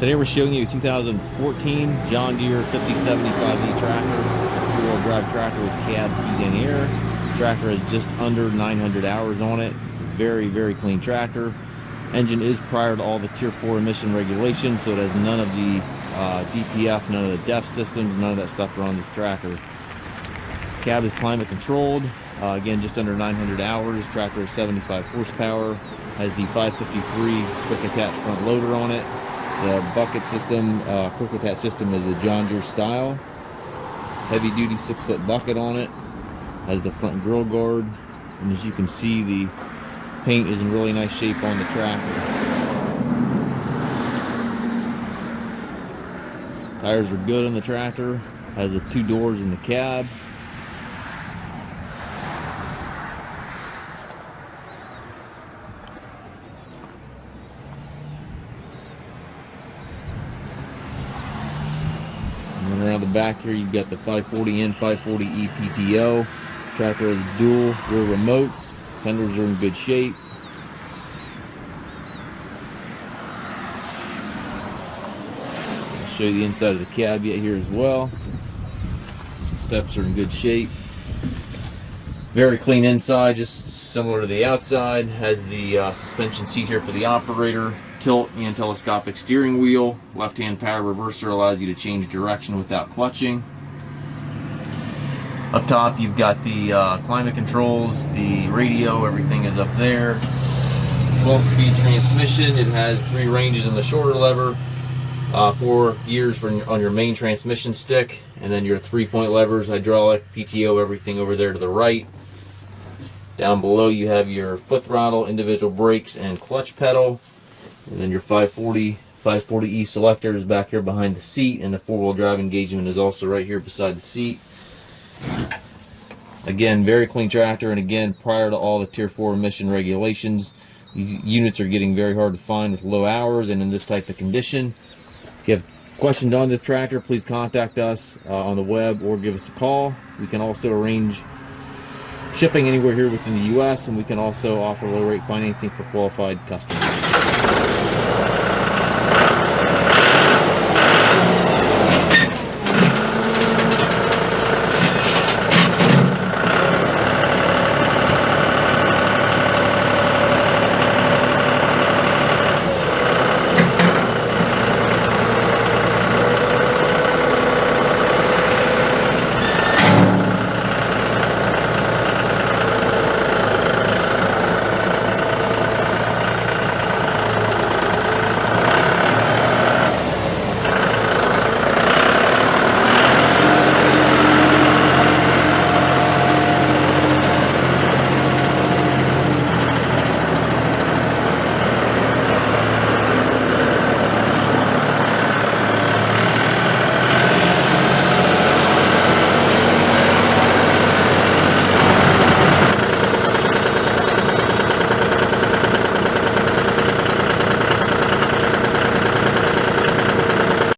Today we're showing you a 2014 John Deere 5075E tractor. It's a four-wheel drive tractor with cab, heat, and air. Tractor has just under 900 hours on it. It's a very, very clean tractor. Engine is prior to all the Tier 4 emission regulations, so it has none of the DPF, none of the DEF systems, none of that stuff are on this tractor. Cab is climate controlled. Again, just under 900 hours. Tractor is 75 horsepower. Has the 553 quick attach front loader on it. The bucket system, quick attach system, is a John Deere style. Heavy duty 6-foot bucket on it. Has the front grill guard. And as you can see, the paint is in really nice shape on the tractor. Tires are good on the tractor. Has the 2 doors in the cab. And then around the back here, you've got the 540N, 540E PTO. Tractor has dual rear remotes. Fenders are in good shape. I'll show you the inside of the cab yet here as well. Steps are in good shape. Very clean inside, just similar to the outside. Has the suspension seat here for the operator. Tilt and telescopic steering wheel. Left-hand power reverser allows you to change direction without clutching. Up top, you've got the climate controls, the radio, everything is up there. 12-speed transmission. It has 3 ranges on the shorter lever, 4 gears on your main transmission stick, and then your 3-point levers, hydraulic, PTO, everything over there to the right. Down below, you have your foot throttle, individual brakes, and clutch pedal. And then your 540E selector is back here behind the seat, and the 4-wheel drive engagement is also right here beside the seat. Again, very clean tractor, and again, prior to all the Tier 4 emission regulations. These units are getting very hard to find with low hours and in this type of condition. If you have questions on this tractor, please contact us on the web or give us a call. We can also arrange shipping anywhere here within the U.S., and we can also offer low rate financing for qualified customers.